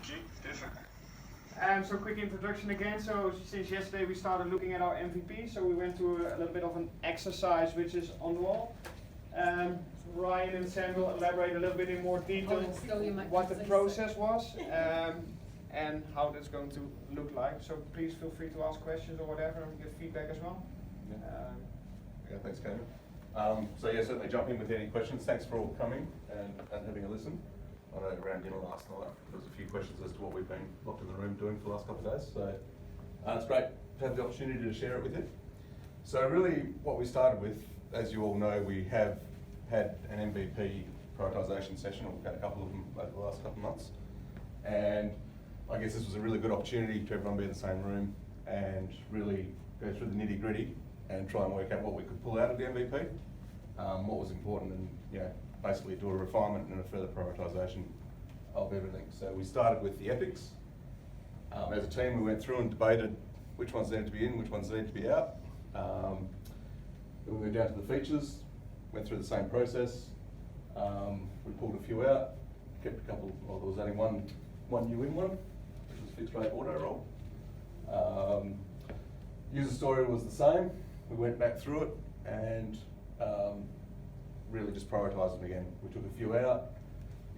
Thank you. Perfect. So quick introduction again. So since yesterday we started looking at our MVP. So we went through a little bit of an exercise which is on the wall. Ryan and Sam will elaborate a little bit in more detail what the process was and how that's going to look like. So please feel free to ask questions or whatever and give feedback as well. Yeah, thanks, Kevin. So yeah, certainly jump in with any questions. Thanks for all coming and having a listen. I know around dinner last night there was a few questions as to what we've been locked in the room doing for the last couple of days. So it's great to have the opportunity to share it with you. So really what we started with, as you all know, we have had an MVP prioritisation session, or we've had a couple of them over the last couple of months. And I guess this was a really good opportunity to everyone be in the same room and really go through the nitty gritty and try and work out what we could pull out of the MVP, what was important, and basically do a refinement and a further prioritisation of everything. So we started with the epics. As a team, we went through and debated which ones needed to be in, which ones needed to be out. Then we went down to the features, went through the same process. We pulled a few out, kept a couple, well, there was only one new in one, which was fixed rate auto roll. User story was the same. We went back through it and really just prioritised them again. We took a few out.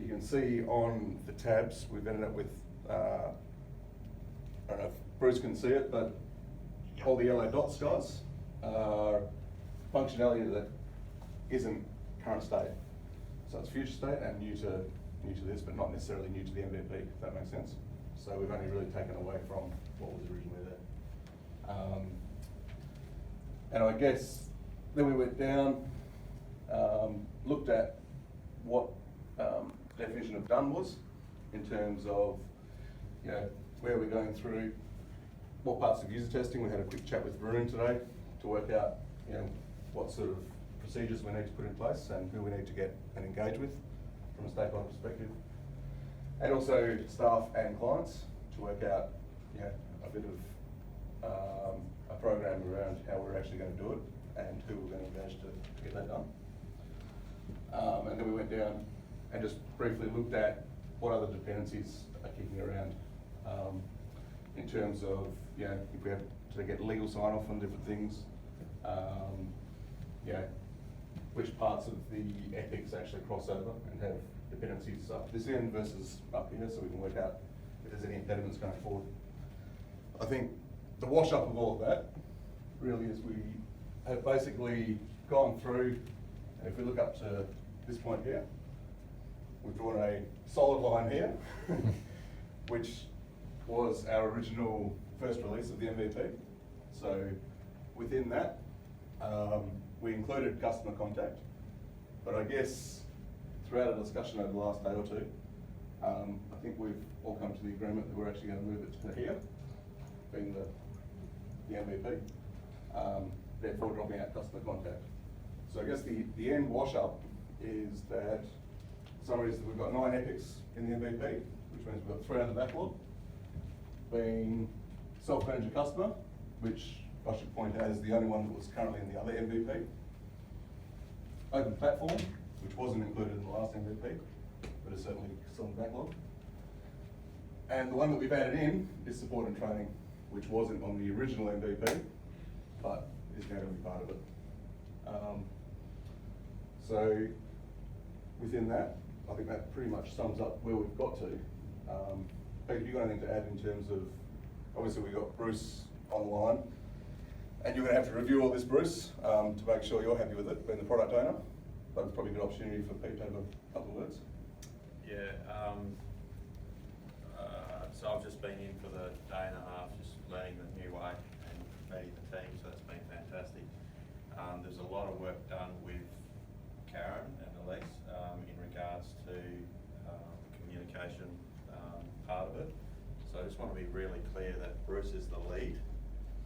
You can see on the tabs, we've ended up with, I don't know if Bruce can see it, but all the yellow dots, guys, are functionality that isn't current state. So it's future state and new to this, but not necessarily new to the MVP, if that makes sense. So we've only really taken away from what was originally there. And I guess then we went down, looked at what definition of done was in terms of where we're going through, what parts of user testing. We had a quick chat with Varun today to work out what sort of procedures we need to put in place and who we need to get and engage with from a stakeholder perspective, and also staff and clients to work out a bit of a program around how we're actually going to do it and who we're going to engage to get that done. And then we went down and just briefly looked at what other dependencies are kicking around in terms of if we have to get legal sign off on different things, which parts of the epics actually cross over and have dependencies up this end versus up here, so we can work out if there's any impediments going forward. I think the wash up of all of that really is we have basically gone through, and if we look up to this point here, we've drawn a solid line here, which was our original first release of the MVP. So within that, we included customer contact, but I guess throughout our discussion over the last day or two, I think we've all come to the agreement that we're actually going to move it to here, being the MVP, therefore dropping out customer contact. So I guess the end wash up is that summary is that we've got 9 epics in the MVP, which means we've got 3 on the backlog, being self-managed customer, which I should point out is the only one that was currently in the other MVP. Open platform, which wasn't included in the last MVP, but is certainly still in the backlog. And the one that we've added in is support and training, which wasn't on the original MVP, but is now going to be part of it. So within that, I think that pretty much sums up where we've got to. Pete, have you got anything to add in terms of, obviously we've got Bruce on the line, and you're going to have to review all this, Bruce, to make sure you're happy with it, being the product owner, but it's probably a good opportunity for Pete to have a couple of words. Yeah, so I've just been in for the day and a half, just learning the new way and meeting the team, so that's been fantastic. There's a lot of work done with Karen and Elise in regards to communication part of it. So I just want to be really clear that Bruce is the lead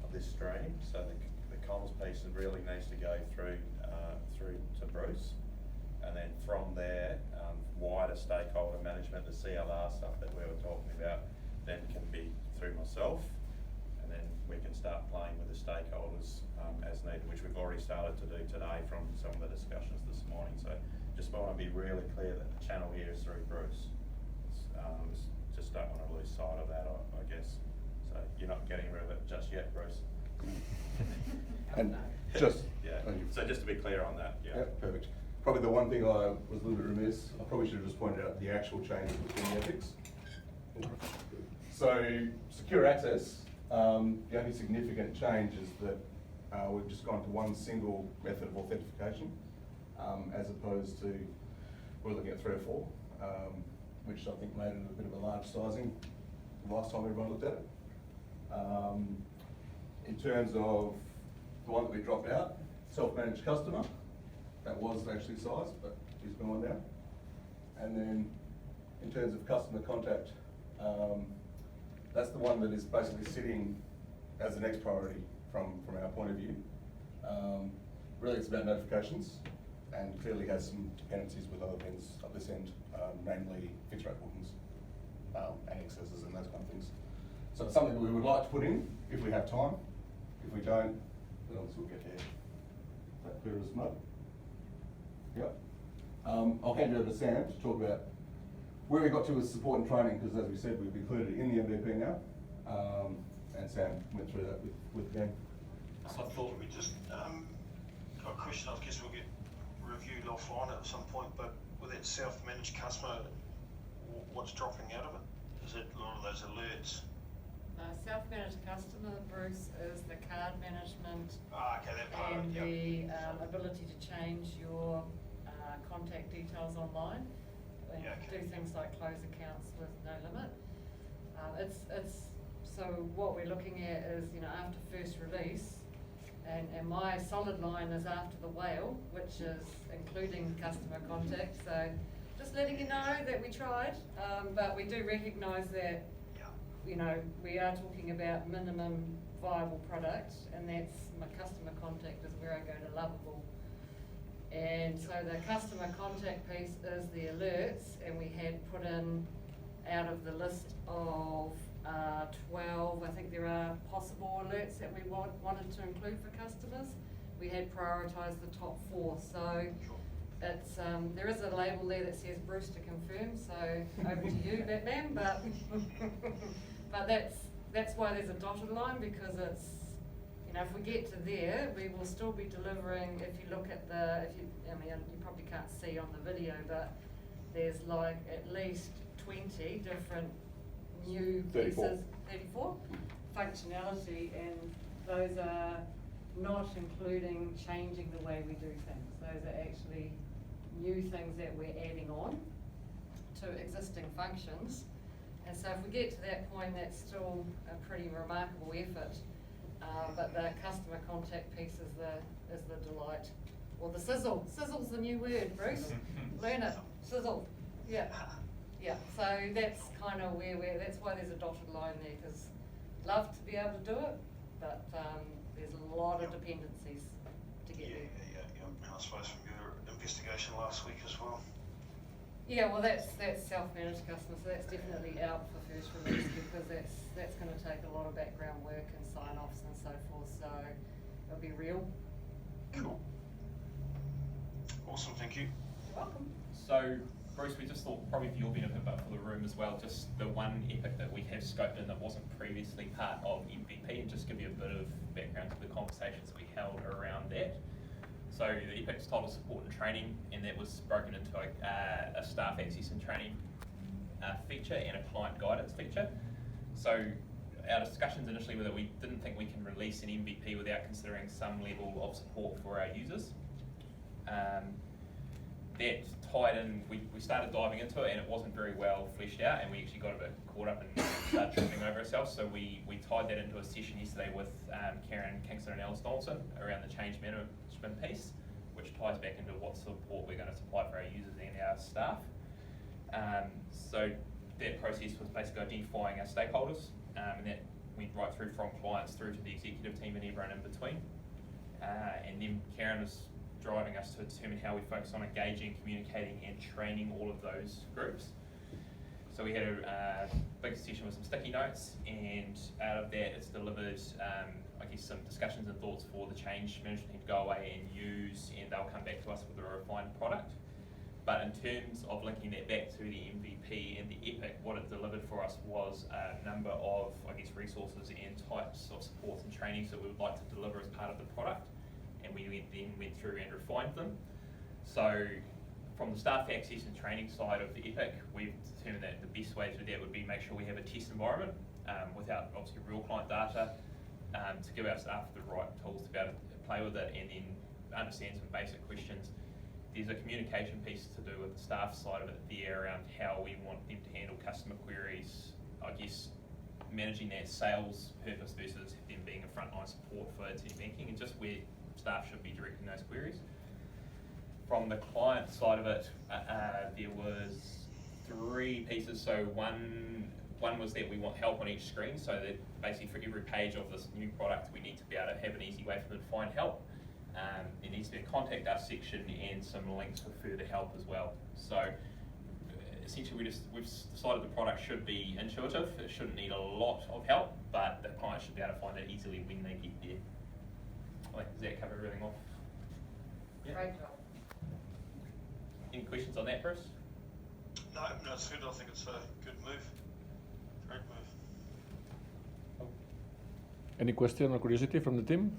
of this stream, so the comms piece really needs to go through to Bruce, and then from there, wider stakeholder management, the CLR stuff that we were talking about, then can be through myself, and then we can start playing with the stakeholders as needed, which we've already started to do today from some of the discussions this morning. So just want to be really clear that the channel here is through Bruce. It's just just don't want to lose sight of that, I guess. So you're not getting rid of it just yet, Bruce? And just, Yeah, so just to be clear on that, yeah. yeah, perfect. Probably the one thing I was a little bit remiss, I probably should have just pointed out the actual changes within the ethics. So, secure access, the only significant change is that we've just gone to one single method of authentication, as opposed to, we're looking at 3 or 4, which I think made it a bit of a large sizing the last time everyone looked at it. In terms of the one that we dropped out, self-managed customer, that was actually sized, but is gone now. And then in terms of customer contact, that's the one that is basically sitting as the next priority from our point of view. Really it's about notifications and clearly has some dependencies with other things at this end, namely fixed rate bookings, and excesses and those kind of things. So it's something that we would like to put in if we have time. If we don't, then obviously we'll get there. Is that clear as mud? Yep. I'll hand you over to Sam to talk about where we got to with support and training, because as we said, we've included it in the MVP now. And Sam went through that with Ben. So I thought we just got a question. I guess we'll get reviewed offline at some point. But with that self-managed customer, what's dropping out of it? Is it a lot of those alerts? Self-managed customer, Bruce, is the card management Okay, that part and of it. the ability to change your contact details online. And Yeah, okay. do things like close accounts with no limit. So what we're looking at is, after first release, and my solid line is after the whale, which is including customer contact. So just letting you know that we tried, but we do recognise that we are talking about minimum viable product, and that's my customer contact is where I go to lovable. And so the customer contact piece is the alerts, and we had put in, out of the list of 12, I think there are possible alerts that we wanted to include for customers. We had prioritised the top 4, so it's there is a label there that says Bruce to confirm, so over to you, Batman, but that's why there's a dotted line, because it's, if we get to there, we will still be delivering. If you look at you probably can't see on the video, but there's like at least 20 different new 34. pieces, 34 functionality, and those are not including changing the way we do things. Those are actually new things that we're adding on to existing functions. And so if we get to that point, that's still a pretty remarkable effort. But the customer contact piece is the delight, or the sizzle. Sizzle's the new word, Bruce. Learn it. Sizzle. Yeah. Yeah. So that's kind of that's why there's a dotted line there, because love to be able to do it, but there's a lot of dependencies to get there. Yeah. And I suppose from your investigation last week as well. Yeah, well, that's self-managed customer, so that's definitely out for first release, because that's going to take a lot of background work and sign-offs and so forth. So it'll be real. Cool. Awesome. Thank you. You're welcome. So, Bruce, we just thought probably for your benefit, but for the room as well, just the one epic that we have scoped in that wasn't previously part of MVP, and just give you a bit of background to the conversations that we held around that. So the EPIC's title support and training, and that was broken into a staff access and training feature and a client guidance feature. So our discussions initially were that we didn't think we can release an MVP without considering some level of support for our users. That tied in, we started diving into it, and it wasn't very well fleshed out, and we actually got a bit caught up and started tripping over ourselves. So we tied that into a session yesterday with Karen Kingston and Alice Donaldson around the change management piece, which ties back into what support we're going to supply for our users and our staff. So that process was basically identifying our stakeholders, and that went right through from clients through to the executive team and everyone in between. And then Karen was driving us to determine how we focus on engaging, communicating and training all of those groups. So we had a big session with some sticky notes, and out of that it's delivered I guess some discussions and thoughts for the change management team to go away and use, and they'll come back to us with a refined product. But in terms of linking that back to the MVP and the Epic, what it delivered for us was a number of, I guess, resources and types of supports and trainings that we would like to deliver as part of the product, and we then went through and refined them. So from the staff access and training side of the Epic, we've determined that the best way to do that would be make sure we have a test environment without obviously real client data, to give our staff the right tools to be able to play with it and then understand some basic questions. There's a communication piece to do with the staff side of it there around how we want them to handle customer queries, I guess managing that sales purpose versus them being a frontline support for internet banking, and just where staff should be directing those queries. From the client side of it, there was 3 pieces. So one was that we want help on each screen, so that basically for every page of this new product, we need to be able to have an easy way for them to find help. There needs to be a contact us section and some links for further help as well. So essentially we've decided the product should be intuitive, it shouldn't need a lot of help, but the client should be able to find it easily when they get there. Does that cover everything off? Yeah. Great job. Any questions on that, Bruce? No, it's good. I think it's a good move. Great move. Any question or curiosity from the team?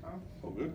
No? All good?